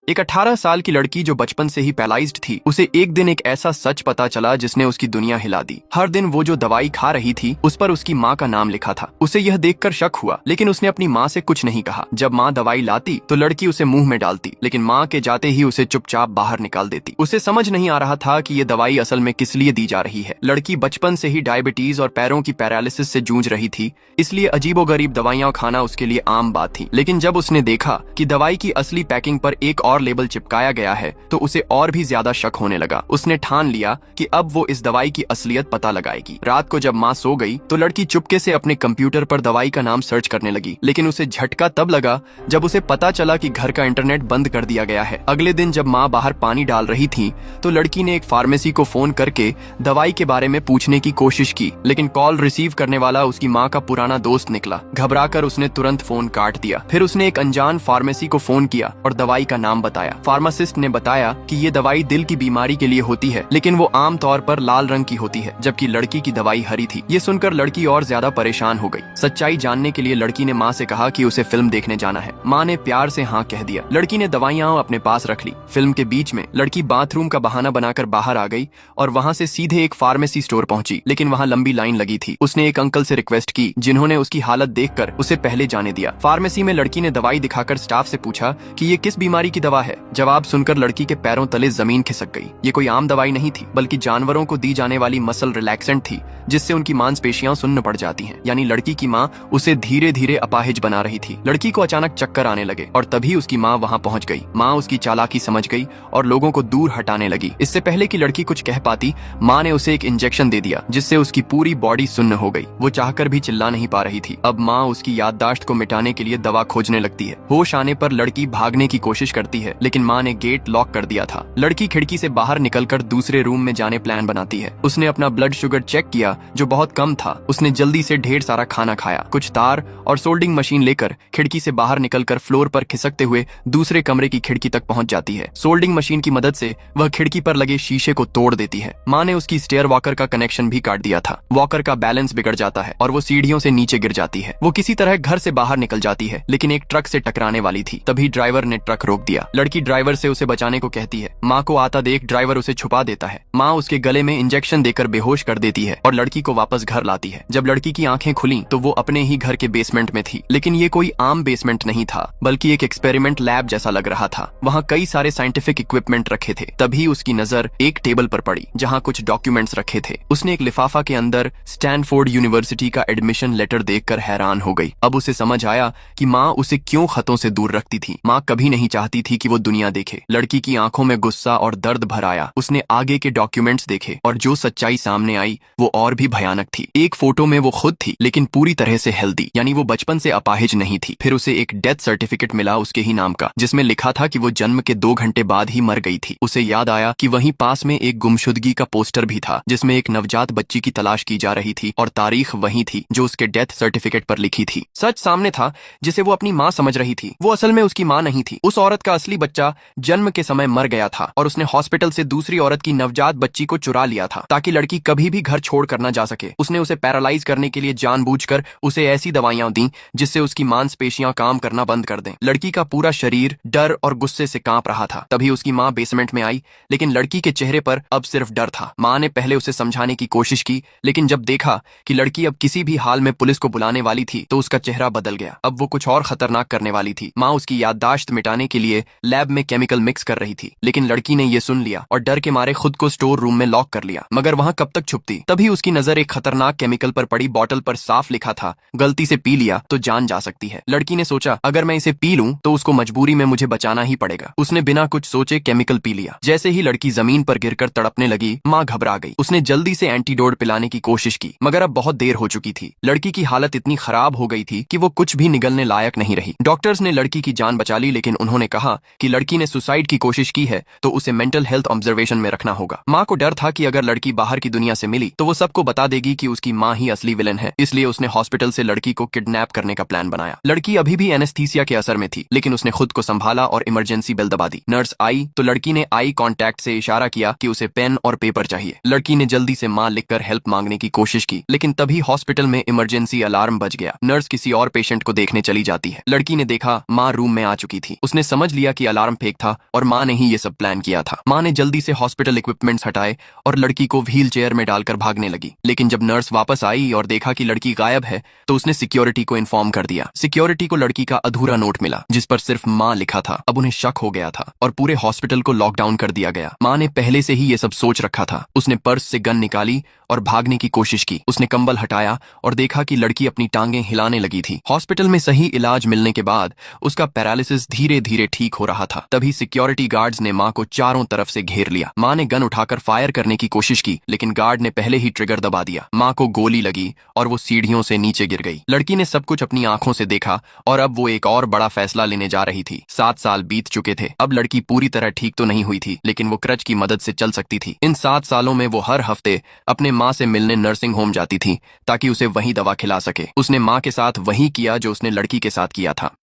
एक 18 साल की लड़की जो बचपन से ही पैरालाइज्ड थी, उसे एक दिन एक ऐसा सच पता चला जिसने उसकी दुनिया हिला दी। हर दिन वो जो दवाई खा रही थी उस पर उसकी माँ का नाम लिखा था। उसे यह देखकर शक हुआ, लेकिन उसने अपनी माँ से कुछ नहीं कहा। जब माँ दवाई लाती तो लड़की उसे मुंह में डालती, लेकिन माँ के जाते ही उसे चुपचाप बाहर निकाल देती। उसे समझ नहीं आ रहा था कि ये दवाई असल में किस लिए दी जा रही है। लड़की बचपन से ही डायबिटीज और पैरों की पैरालिसिस से जूझ रही थी, इसलिए अजीबोगरीब दवाइयां खाना उसके लिए आम बात थी। लेकिन जब उसने देखा कि दवाई की असली पैकिंग पर एक और लेबल चिपकाया गया है तो उसे और भी ज्यादा शक होने लगा। उसने ठान लिया कि अब वो इस दवाई की असलियत पता लगाएगी। रात को जब माँ सो गई तो लड़की चुपके से अपने कंप्यूटर पर दवाई का नाम सर्च करने लगी, लेकिन उसे झटका तब लगा जब उसे पता चला कि घर का इंटरनेट बंद कर दिया गया है। अगले दिन जब माँ बाहर पानी डाल रही थी तो लड़की ने एक फार्मेसी को फोन करके दवाई के बारे में पूछने की कोशिश की, लेकिन कॉल रिसीव करने वाला उसकी माँ का पुराना दोस्त निकला। घबराकर उसने तुरंत फोन काट दिया। फिर उसने एक अनजान फार्मेसी को फोन किया और दवाई का नाम बताया। फार्मासिस्ट ने बताया कि ये दवाई दिल की बीमारी के लिए होती है, लेकिन वो आम तौर पर लाल रंग की होती है, जबकि लड़की की दवाई हरी थी। ये सुनकर लड़की और ज्यादा परेशान हो गई। सच्चाई जानने के लिए लड़की ने माँ से कहा कि उसे फिल्म देखने जाना है। माँ ने प्यार से हाँ कह दिया। लड़की ने दवाइयाँ अपने पास रख ली। फिल्म के बीच में लड़की बाथरूम का बहाना बनाकर बाहर आ गई और वहाँ से सीधे एक फार्मेसी स्टोर पहुंची, लेकिन वहाँ लंबी लाइन लगी थी। उसने एक अंकल से रिक्वेस्ट की, जिन्होंने उसकी हालत देखकर उसे पहले जाने दिया। फार्मेसी में लड़की ने दवाई दिखाकर स्टाफ से पूछा कि ये किस बीमारी की दवा है। जवाब सुनकर लड़की के पैरों तले जमीन खिसक गई। ये कोई आम दवाई नहीं थी, बल्कि जानवरों को दी जाने वाली मसल रिलैक्सेंट थी, जिससे उनकी मांसपेशियां सुन्न पड़ जाती हैं। यानी लड़की की माँ उसे धीरे धीरे अपाहिज बना रही थी। लड़की को अचानक चक्कर आने लगे और तभी उसकी माँ वहाँ पहुँच गई। माँ उसकी चालाकी समझ गई और लोगों को दूर हटाने लगी। इससे पहले कि लड़की कुछ कह पाती, माँ ने उसे एक इंजेक्शन दे दिया, जिससे उसकी पूरी बॉडी सुन्न हो गई। वो चाहकर भी चिल्ला नहीं पा रही थी। अब माँ उसकी याददाश्त को मिटाने के लिए दवा खोजने लगती है। होश आने पर लड़की भागने की कोशिश करती है, लेकिन माँ ने गेट लॉक कर दिया था। लड़की खिड़की से बाहर निकलकर दूसरे रूम में जाने प्लान बनाती है। उसने अपना ब्लड शुगर चेक किया, जो बहुत कम था। उसने जल्दी से ढेर सारा खाना खाया। कुछ तार और सोल्डिंग मशीन लेकर खिड़की से बाहर निकलकर फ्लोर पर खिसकते हुए दूसरे कमरे की खिड़की तक पहुंच जाती है। सोल्डिंग मशीन की मदद से वह खिड़की पर लगे शीशे को तोड़ देती है। माँ ने उसकी स्टेयर वॉकर का कनेक्शन भी काट दिया था। वॉकर का बैलेंस बिगड़ जाता है और वो सीढ़ियों से नीचे गिर जाती है। वो किसी तरह घर से बाहर निकल जाती है, लेकिन एक ट्रक से टकराने वाली थी। तभी ड्राइवर ने ट्रक रोक दिया। लड़की ड्राइवर से उसे बचाने को कहती है। माँ को आता देख ड्राइवर उसे छुपा देता है। माँ उसके गले में इंजेक्शन देकर बेहोश कर देती है और लड़की को वापस घर लाती है। जब लड़की की आंखें खुली तो वो अपने ही घर के बेसमेंट में थी, लेकिन ये कोई आम बेसमेंट नहीं था, बल्कि एक एक्सपेरिमेंट लैब जैसा लग रहा था। वहाँ कई सारे साइंटिफिक इक्विपमेंट रखे थे। तभी उसकी नजर एक टेबल पर पड़ी, जहाँ कुछ डॉक्यूमेंट्स रखे थे। उसने एक लिफाफा के अंदर स्टैनफोर्ड यूनिवर्सिटी का एडमिशन लेटर देखकर हैरान हो गई। अब उसे समझ आया कि माँ उसे क्यों खतों से दूर रखती थी। माँ कभी नहीं चाहती थी कि वो दुनिया देखे। लड़की की आंखों में गुस्सा और दर्द भर आया। उसने आगे के डॉक्यूमेंट्स देखे और जो सच्चाई सामने आई वो और भी भयानक थी। एक फोटो में वो खुद थी, लेकिन पूरी तरह से हेल्दी, यानी वो बचपन से अपाहिज नहीं थी। फिर उसे एक डेथ सर्टिफिकेट मिला उसके ही नाम का, जिसमें लिखा था कि वो जन्म के 2 घंटे बाद ही मर गई थी। उसे याद आया कि वहीं पास में एक गुमशुदगी का पोस्टर भी था, जिसमें एक नवजात बच्ची की तलाश की जा रही थी और तारीख वही थी जो उसके डेथ सर्टिफिकेट पर लिखी थी। सच सामने था, जिसे वो अपनी माँ समझ रही थी। वो असल में उसकी माँ नहीं थी। उस औरत का असली बच्चा जन्म के समय मर गया था और उसने हॉस्पिटल से दूसरी औरत की नवजात बच्ची को चुरा लिया था, ताकि लड़की कभी भी घर छोड़ कर न जा सके। उसने उसे पैरालाइज करने के लिए जानबूझकर उसे ऐसी दवाइयां दी जिससे उसकी मांसपेशियां काम करना बंद कर दें। लड़की का पूरा शरीर डर और गुस्से से कांप रहा था। तभी उसकी माँ बेसमेंट में आई, लेकिन लड़की के चेहरे पर अब सिर्फ डर था। माँ ने पहले उसे समझाने की कोशिश की, लेकिन जब देखा कि लड़की अब किसी भी हाल में पुलिस को बुलाने वाली थी तो उसका चेहरा बदल गया। अब वो कुछ और खतरनाक करने वाली थी। माँ उसकी याददाश्त मिटाने के लिए लैब में केमिकल मिक्स कर रही थी, लेकिन लड़की ने ये सुन लिया और डर के मारे खुद को स्टोर रूम में लॉक कर लिया। मगर वहाँ कब तक छुपती। तभी उसकी नजर एक खतरनाक केमिकल पर पड़ी। बॉटल पर साफ लिखा था, गलती से पी लिया तो जान जा सकती है। लड़की ने सोचा, अगर मैं इसे पी लूं तो उसको मजबूरी में मुझे बचाना ही पड़ेगा। उसने बिना कुछ सोचे केमिकल पी लिया। जैसे ही लड़की जमीन पर गिरकर तड़पने लगी, माँ घबरा गई। उसने जल्दी से एंटीडोट पिलाने की कोशिश की, मगर अब बहुत देर हो चुकी थी। लड़की की हालत इतनी खराब हो गई थी कि वो कुछ भी निगलने लायक नहीं रही। डॉक्टर्स ने लड़की की जान बचा ली, लेकिन उन्होंने कहा कि लड़की ने सुसाइड की कोशिश की है तो उसे मेंटल हेल्थ ऑब्जर्वेशन में रखना होगा। माँ को डर था कि अगर लड़की बाहर की दुनिया से मिली तो वो सबको बता देगी कि उसकी माँ ही असली विलन है। इसलिए उसने हॉस्पिटल से लड़की को किडनैप करने का प्लान बनाया। लड़की अभी भी एनेस्थीसिया के असर में थी, लेकिन उसने खुद को संभाला और इमरजेंसी बेल दबा दी। नर्स आई तो लड़की ने आई कांटेक्ट से इशारा किया कि उसे पेन और पेपर चाहिए। लड़की ने जल्दी से माँ लिखकर हेल्प मांगने की कोशिश की, लेकिन तभी हॉस्पिटल में इमरजेंसी अलार्म बज गया। नर्स किसी और पेशेंट को देखने चली जाती है। लड़की ने देखा माँ रूम में आ चुकी थी। उसने समझ लिया कि कि अलार्म फेक था और माँ ने ही ये सब प्लान किया था। माँ ने जल्दी से हॉस्पिटल इक्विपमेंट्स हटाए और लड़की को व्हील चेयर में डालकर भागने लगी। लेकिन जब नर्स वापस आई और देखा कि लड़की गायब है तो उसने सिक्योरिटी को इन्फॉर्म कर दिया। सिक्योरिटी को लड़की का अधूरा नोट मिला जिस पर सिर्फ माँ लिखा था। अब उन्हें शक हो गया था और पूरे हॉस्पिटल को लॉकडाउन कर दिया गया। माँ ने पहले से ही ये सब सोच रखा था। उसने पर्स से गन निकाली और भागने की कोशिश की। उसने कंबल हटाया और देखा कि लड़की अपनी टांगें हिलाने लगी थी। हॉस्पिटल में सही इलाज मिलने के बाद उसका पैरालिसिस धीरे धीरे ठीक हो रहा था। तभी सिक्योरिटी गार्ड्स ने माँ को चारों तरफ से घेर लिया। माँ ने गन उठाकर फायर करने की कोशिश की लेकिन गार्ड ने पहले ही ट्रिगर दबा दिया। माँ को गोली लगी और वो सीढ़ियों से नीचे गिर गई। लड़की ने सब कुछ अपनी आंखों से देखा और अब वो एक और बड़ा फैसला लेने जा रही थी। 7 साल बीत चुके थे। अब लड़की पूरी तरह ठीक तो नहीं हुई थी लेकिन वो क्रच की मदद से चल सकती थी। इन 7 सालों में वो हर हफ्ते अपने माँ से मिलने नर्सिंग होम जाती थी ताकि उसे वहीं दवा खिला सके। उसने माँ के साथ वही किया जो उसने लड़की के साथ किया था।